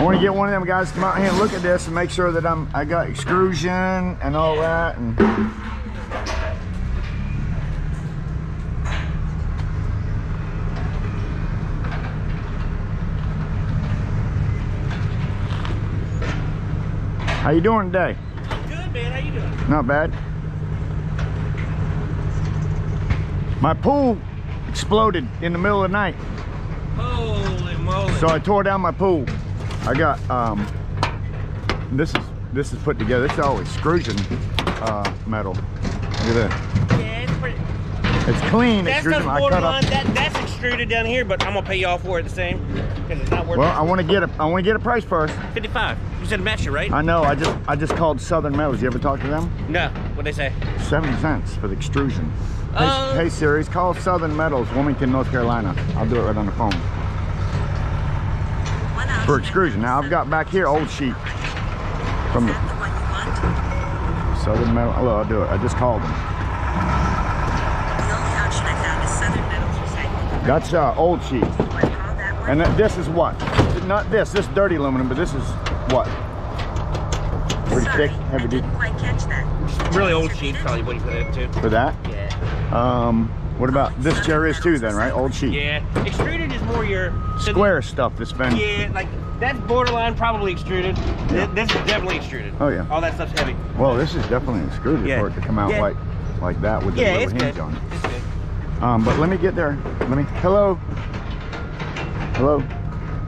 I want to get one of them guys to come out here and look at this and make sure that I got extrusion and all that. And how you doing today? I'm good, man. How you doing? Not bad. My pool exploded in the middle of the night. Holy moly. So I tore down my pool. I got this is put together. This is all extrusion metal. Look at that. Yeah, it's pretty. It's clean. That's extrusion. not borderline. That's extruded down here, but I'm gonna pay y'all for it the same because it's not worth. Well, I want to get a price first. 55. You said match it, right? I know. I just called Southern Metals. You ever talk to them? No. What'd they say? 70 cents for the extrusion. Hey Siri, call Southern Metals, Wilmington, North Carolina. I'll do it right on the phone. For extrusion. Now I've got back here old sheet from the Southern Metal. Hello, I'll do it. I just called them. The only option I found is Southern Metals Recycling. That's old sheet. And this is what? Not this dirty aluminum, but this is what? Pretty Sorry, thick, heavy duty. I didn't quite catch that. Really old sheet, probably what you put it into. For that? Yeah. What about this chair is too then, right? Old sheet. Yeah. Extruded is more your Square stuff that's been. Yeah, like that's borderline probably extruded. Yeah. This is definitely extruded. Oh yeah. All that stuff's heavy. Well, this is definitely extruded for it to come out like that with the little it's hinge good. on it. It's good. But let me get there. Hello.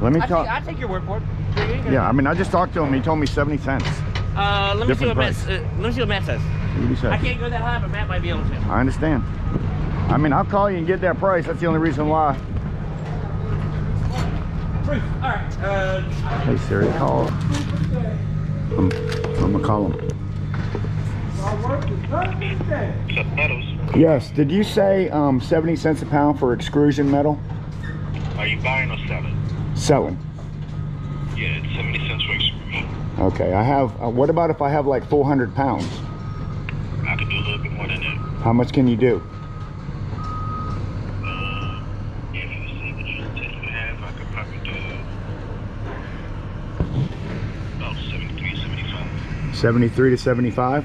Let me talk. I take your word for it. Yeah, I mean, I just talked to him. He told me 70 cents. Let me see what Matt says. What you say? I can't go that high, but Matt might be able to. I understand. I mean, I'll call you and get that price. That's the only reason why. Proof. All right. Hey Siri, call. I'm gonna call him. Yes. Did you say 70 cents a pound for extrusion metal? Are you buying or selling? Selling. Yeah, it's 70 cents for extrusion. Okay. I have. What about if I have like 400 pounds? I could do a little bit more than that. How much can you do? If you see what you have, I could probably do about 73, 75. 73 to 75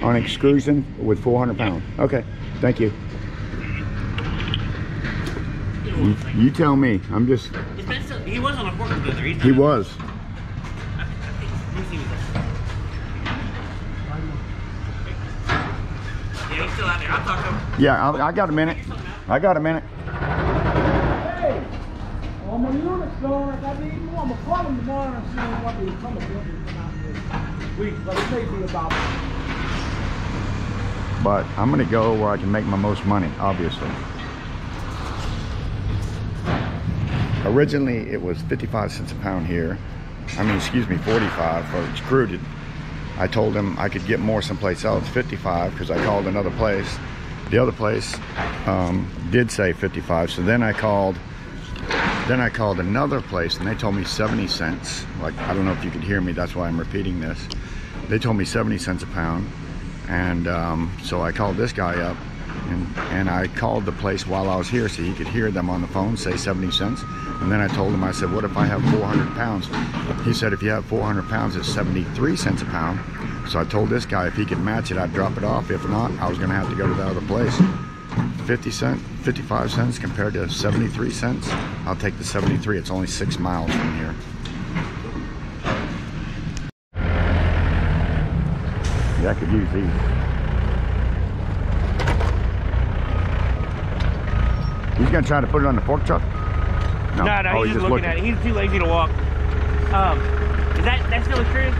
on extrusion with 400 pounds. Okay. Thank you. You tell me. I'm just. He was on a forklift the other. He was. Yeah, he's still out there. I'll talk to him. Yeah, I got a minute. I got a minute. Hey, on my unit store, if I need more, I'm gonna call them tomorrow and see what they come up with. But it may be about. But I'm gonna go where I can make my most money, obviously. Originally, it was 55 cents a pound here. I mean, excuse me, 45 for extruded. I told him I could get more someplace else, 55, because I called another place. The other place did say 55, so then I called another place and they told me 70 cents. Like, I don't know if you could hear me, that's why I'm repeating this. They told me 70 cents a pound. And so I called this guy up and I called the place while I was here so he could hear them on the phone say 70 cents. And then I told him, I said, what if I have 400 pounds? He said, if you have 400 pounds, it's 73 cents a pound. So I told this guy if he could match it, I'd drop it off. If not, I was gonna have to go to the other place. 55 cents compared to 73 cents. I'll take the 73, it's only 6 miles from here. Yeah, I could use these. He's gonna try to put it on the fork truck? No, he's just looking at it. He's too lazy to walk. Is that still extruded?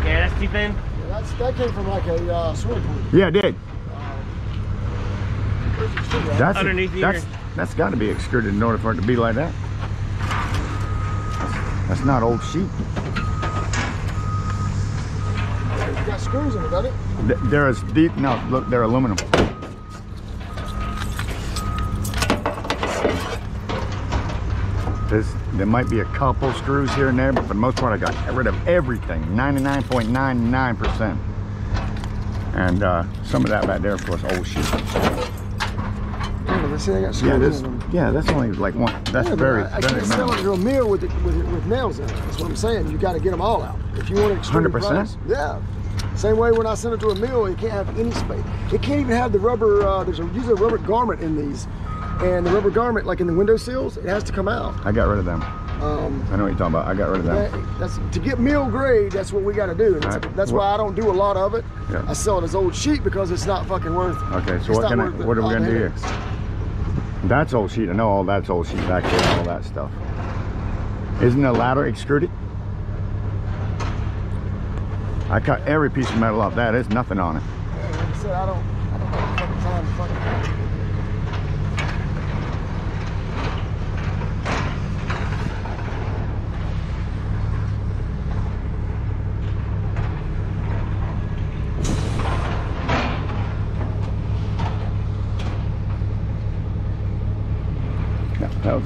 Yeah, that's too thin. Yeah, that came from like a swimming pool. Yeah, it did. That's underneath here. That's got to be extruded in order for it to be like that. That's not old sheet. It's got screws in it, doesn't it? There is deep. No, look, they're aluminum. There might be a couple screws here and there, but for the most part, I got rid of everything, 99.99%. And some of that back there, of course, old sheet. I see they got screws in them. Yeah, that's only like one. That's very, I very can't sell it minimal. to a mill with nails in it. That's what I'm saying. You got to get them all out. If you want an extreme 100%? price, yeah. Same way when I send it to a mill, it can't have any space. It can't even have the rubber. There's usually a rubber garment in these, and the rubber garment, like in the window sills, it has to come out. I got rid of them. I know what you're talking about. I got rid of them. That's to get mill grade. That's what we got to do. And that's why I don't do a lot of it. Yeah. I sell it as old sheet because it's not fucking worth. Okay, so what are we gonna do here? That's old sheet. I know all that's old sheet back there, all that stuff. Isn't the ladder extruded? I cut every piece of metal off that. There's nothing on it. Like I said, I don't have the fucking time to fucking. That was...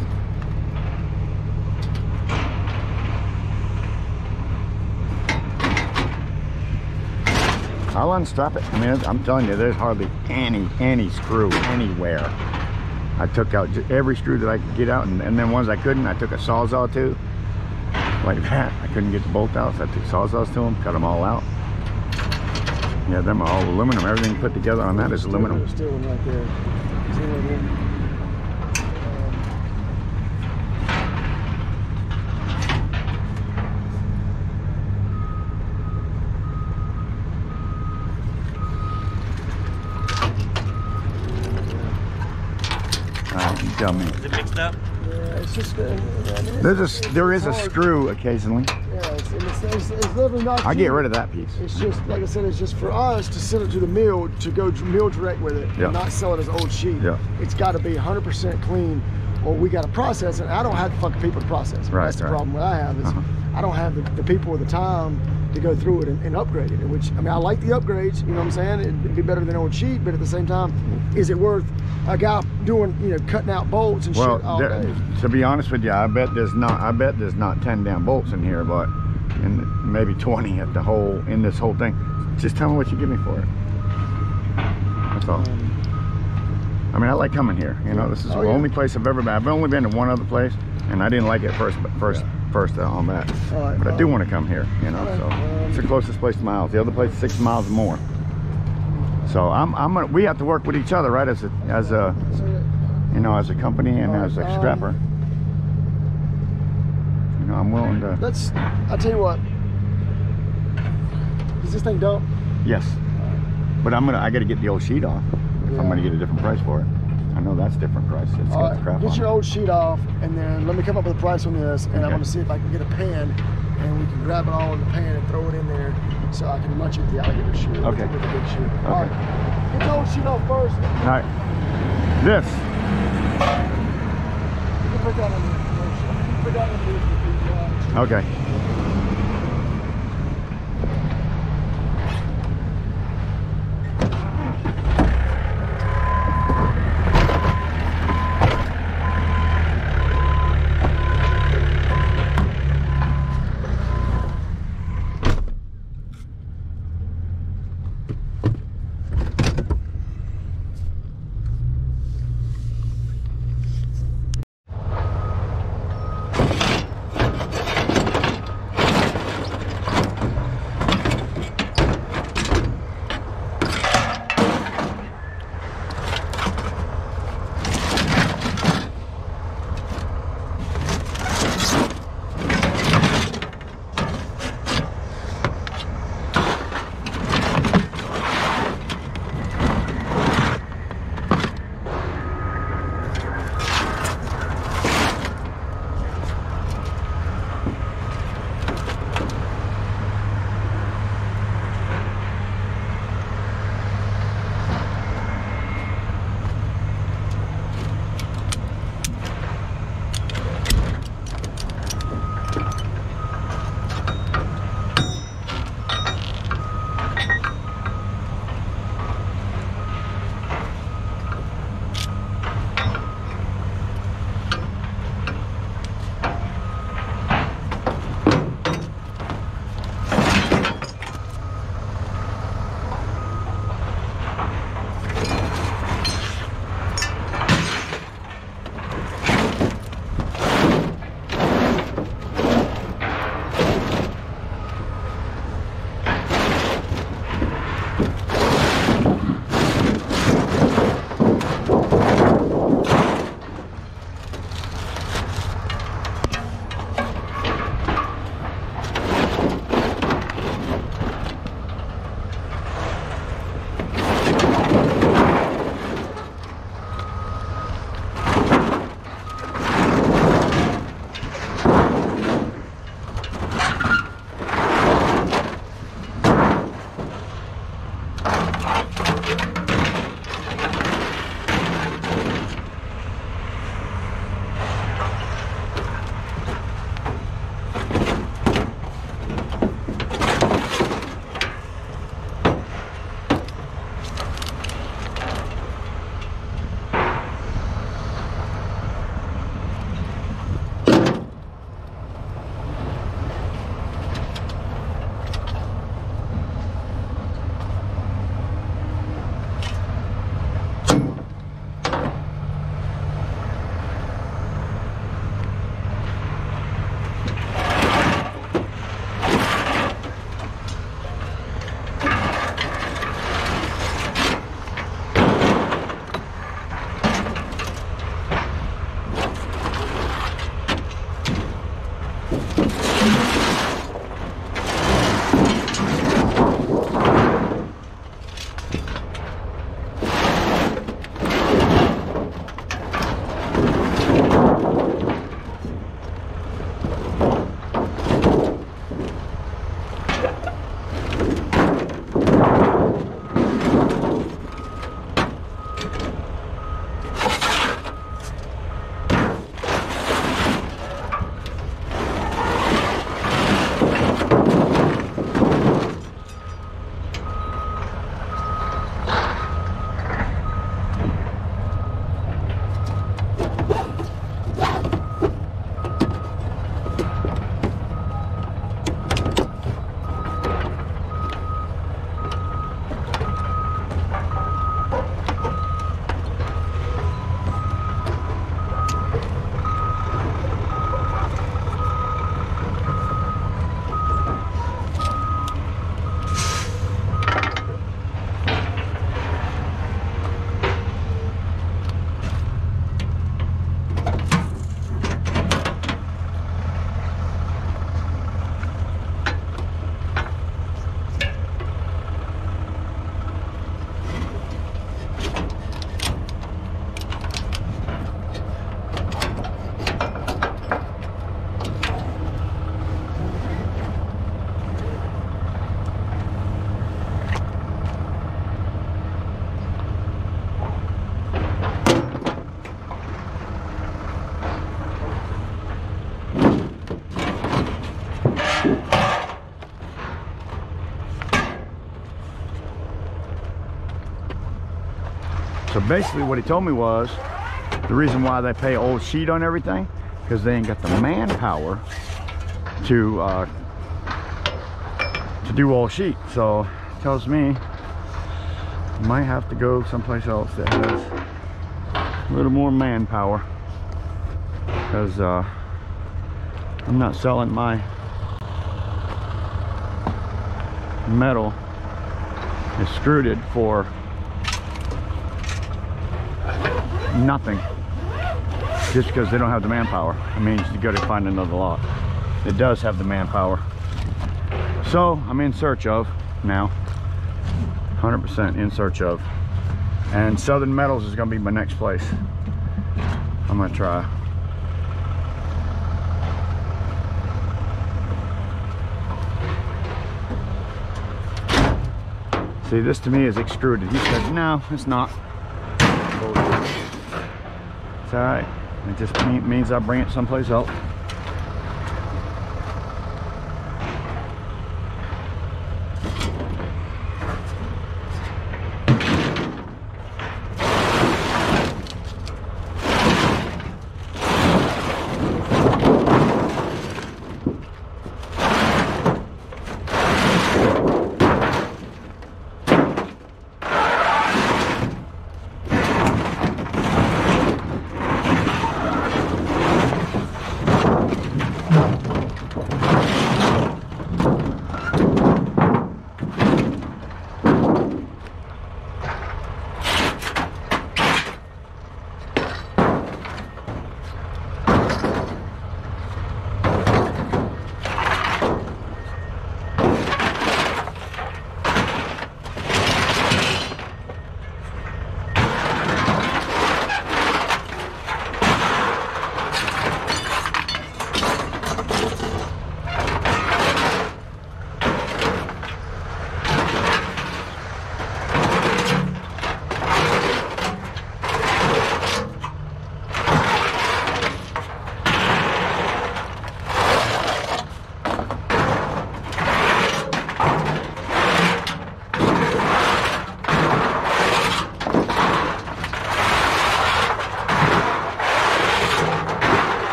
I'll unstrap it. I mean, I'm telling you, there's hardly any screw anywhere. I took out every screw that I could get out, and then ones I couldn't, I took a sawzall to. Like that. I couldn't get the bolt out, so I took sawzalls to them, cut them all out. Yeah, them are all aluminum. Everything put together on that is aluminum. There's still one right there. See one there? Tell me. Is it mixed up? Yeah, it's just there is a screw occasionally. Yeah, it's literally not. I get rid of that piece. It's just like I said. It's just for us to send it to the mill to go mill direct with it, yeah. And not sell it as old sheet. Yeah. It's got to be 100% clean, or we got to process it. I don't have the fucking people to process it. Right, That's the right. problem that I have is I don't have the people or the time to go through it and upgrade it. Which I mean, I like the upgrades. You know what I'm saying? It'd be better than old sheet, but at the same time, is it worth a guy doing, you know, cutting out bolts and shit all day? To be honest with you, I bet there's not 10 damn bolts in here, but maybe 20 at the whole in this whole thing. Just tell me what you give me for it. That's all. I mean, I like coming here. You know, this is the only place I've ever been. I've only been to one other place, and I didn't like it first on that. But I do want to come here. You know, so it's the closest place to my house. The other place is 6 miles or more. So we have to work with each other, right? As a you know, as a company and as a scrapper. You know, I'm willing to. I'll tell you what. Is this thing dump? Yes. But I got to get the old sheet off. Yeah. I'm gonna get a different price for it. I know that's a different price. It's got the crap get on your it. old sheet off, and then let me come up with a price on this, and Okay. I'm gonna see if I can get a pan, and we can grab it all in the pan and throw it in there, so I can munch it with the alligator shoe. Okay. With the big shoe. Okay. All right. Get the old sheet off first. All right. This. You can put that on the put that on the Okay. So basically what he told me was the reason why they pay old sheet on everything, because they ain't got the manpower to do all sheet. So it tells me I might have to go someplace else that has a little more manpower, because I'm not selling my metal extruded for nothing just because they don't have the manpower. I mean, you got to find another lot that does have the manpower. So I'm in search of now, 100% in search of, and Southern Metals is going to be my next place. I'm going to try. See, this to me is extruded. He said, no, it's not. It's all right. It just means I bring it someplace else.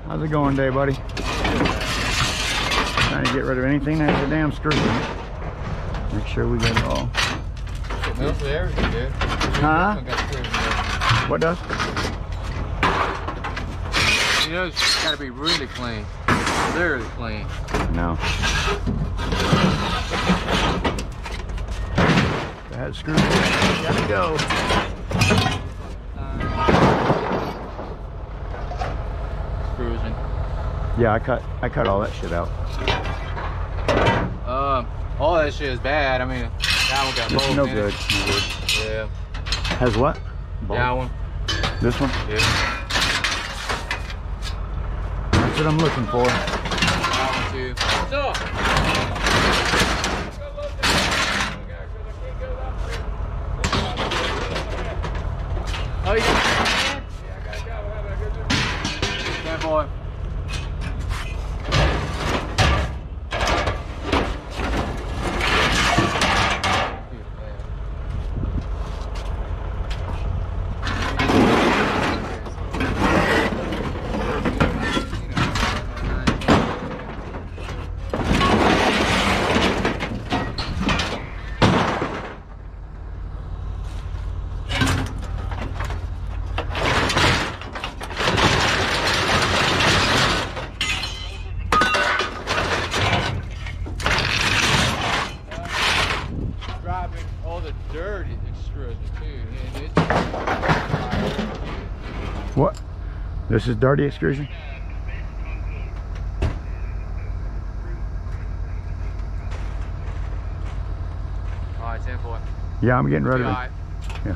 How's it going today, buddy? Trying to get rid of anything that has a damn screw in it. Make sure we get it all. Most of everything, dude. Huh? What does? You know, it's got to be really clean. Very clean. No. That screw in it. Gotta go. Cruising. Yeah, I cut all that shit out. All that shit is bad. I mean, that one got bolts No in good. it. No good. Yeah. Has what? That one. This one? Yeah. That's what I'm looking for. That one too. What's up? This is dirty extrusion? All right, 10-4. Yeah, I'm getting ready All to. right. Yeah.